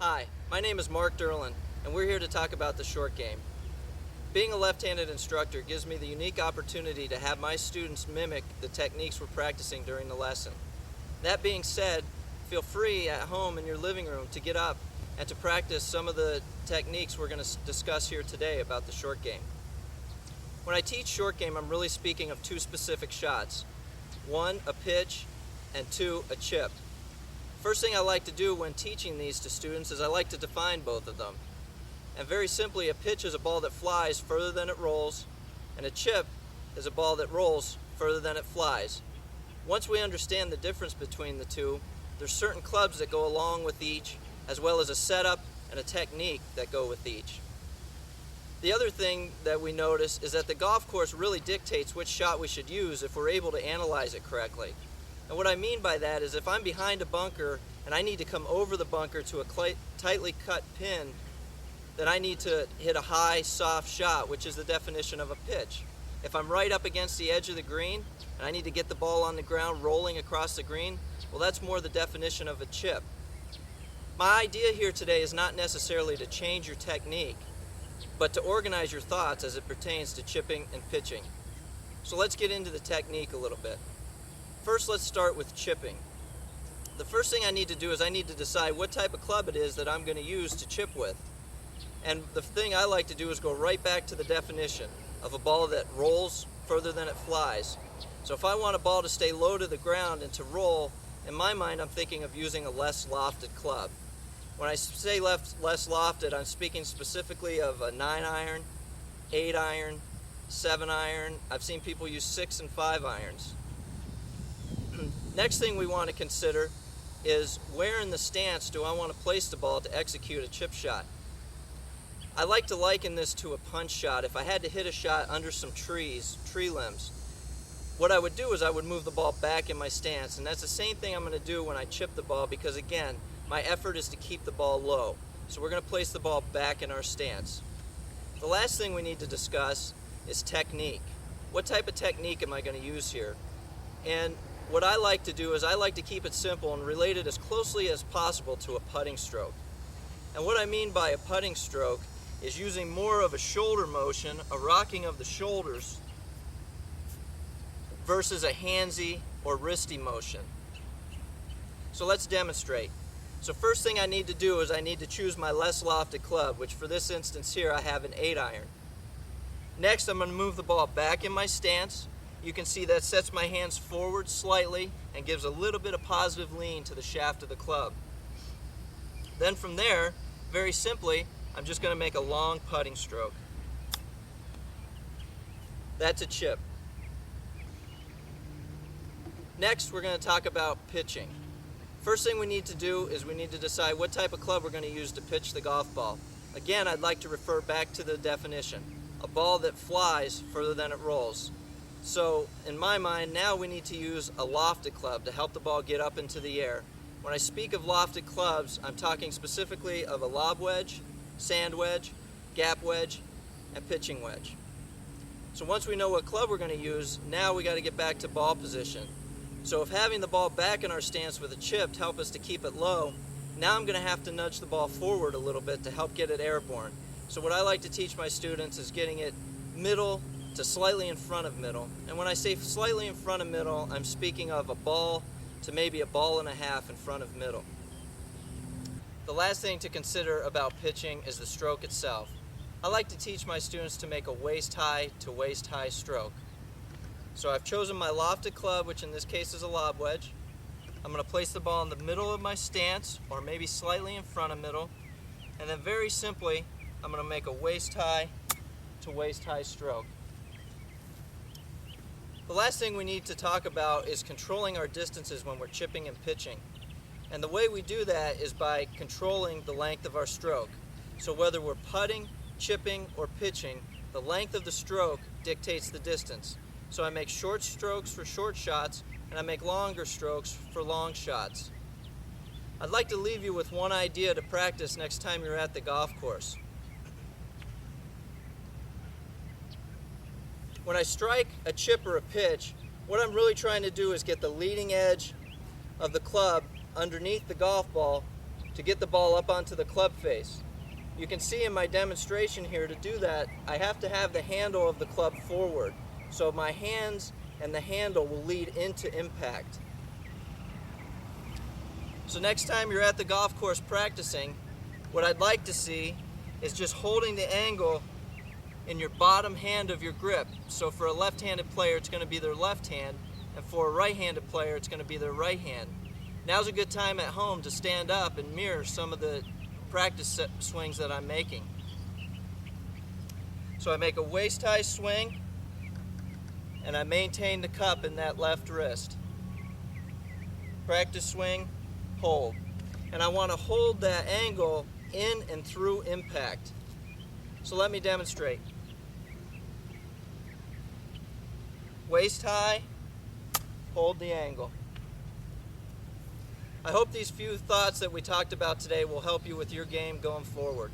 Hi, my name is Mark Durland, and we're here to talk about the short game. Being a left-handed instructor gives me the unique opportunity to have my students mimic the techniques we're practicing during the lesson. That being said, feel free at home in your living room to get up and to practice some of the techniques we're going to discuss here today about the short game. When I teach short game, I'm really speaking of two specific shots. One, a pitch, and two, a chip. First thing I like to do when teaching these to students is I like to define both of them. And very simply, a pitch is a ball that flies further than it rolls, and a chip is a ball that rolls further than it flies. Once we understand the difference between the two, there's certain clubs that go along with each, as well as a setup and a technique that go with each. The other thing that we notice is that the golf course really dictates which shot we should use if we're able to analyze it correctly. And what I mean by that is if I'm behind a bunker and I need to come over the bunker to a tightly cut pin, then I need to hit a high, soft shot, which is the definition of a pitch. If I'm right up against the edge of the green and I need to get the ball on the ground rolling across the green, well, that's more the definition of a chip. My idea here today is not necessarily to change your technique, but to organize your thoughts as it pertains to chipping and pitching. So let's get into the technique a little bit. First, let's start with chipping. The first thing I need to do is I need to decide what type of club it is that I'm going to use to chip with. And the thing I like to do is go right back to the definition of a ball that rolls further than it flies. So if I want a ball to stay low to the ground and to roll, in my mind I'm thinking of using a less lofted club. When I say less lofted, I'm speaking specifically of a 9-iron, 8-iron, 7-iron. I've seen people use 6 and 5 irons. Next thing we want to consider is where in the stance do I want to place the ball to execute a chip shot. I like to liken this to a punch shot. If I had to hit a shot under some tree limbs, what I would do is I would move the ball back in my stance, and that's the same thing I'm going to do when I chip the ball, because again, my effort is to keep the ball low. So we're going to place the ball back in our stance. The last thing we need to discuss is technique. What type of technique am I going to use here? And what I like to do is I like to keep it simple and relate it as closely as possible to a putting stroke. And what I mean by a putting stroke is using more of a shoulder motion, a rocking of the shoulders, versus a handsy or wristy motion. So let's demonstrate. So first thing I need to do is I need to choose my less lofted club, which for this instance here I have an 8-iron. Next, I'm going to move the ball back in my stance. You can see that sets my hands forward slightly and gives a little bit of positive lean to the shaft of the club. Then from there, very simply, I'm just going to make a long putting stroke. That's a chip. Next, we're going to talk about pitching. First thing we need to do is we need to decide what type of club we're going to use to pitch the golf ball. Again, I'd like to refer back to the definition. A ball that flies further than it rolls. So, in my mind, now we need to use a lofted club to help the ball get up into the air. When I speak of lofted clubs, I'm talking specifically of a lob wedge, sand wedge, gap wedge, and pitching wedge. So once we know what club we're going to use, now we got to get back to ball position. So if having the ball back in our stance with a chip to help us to keep it low, now I'm going to have to nudge the ball forward a little bit to help get it airborne. So what I like to teach my students is getting it middle to slightly in front of middle. And when I say slightly in front of middle, I'm speaking of a ball to maybe a ball and a half in front of middle. The last thing to consider about pitching is the stroke itself. I like to teach my students to make a waist-high to waist-high stroke. So I've chosen my lofted club, which in this case is a lob wedge. I'm going to place the ball in the middle of my stance, or maybe slightly in front of middle. And then very simply, I'm going to make a waist-high to waist-high stroke. The last thing we need to talk about is controlling our distances when we're chipping and pitching. And the way we do that is by controlling the length of our stroke. So whether we're putting, chipping, or pitching, the length of the stroke dictates the distance. So I make short strokes for short shots, and I make longer strokes for long shots. I'd like to leave you with one idea to practice next time you're at the golf course. When I strike a chip or a pitch, what I'm really trying to do is get the leading edge of the club underneath the golf ball to get the ball up onto the club face. You can see in my demonstration here, to do that, I have to have the handle of the club forward. So my hands and the handle will lead into impact. So next time you're at the golf course practicing, what I'd like to see is just holding the angle in your bottom hand of your grip. So for a left-handed player, it's going to be their left hand, and for a right-handed player, it's going to be their right hand. Now's a good time at home to stand up and mirror some of the practice swings that I'm making. So I make a waist-high swing, and I maintain the cup in that left wrist. Practice swing, hold. And I want to hold that angle in and through impact. So let me demonstrate. Waist high, hold the angle. I hope these few thoughts that we talked about today will help you with your game going forward.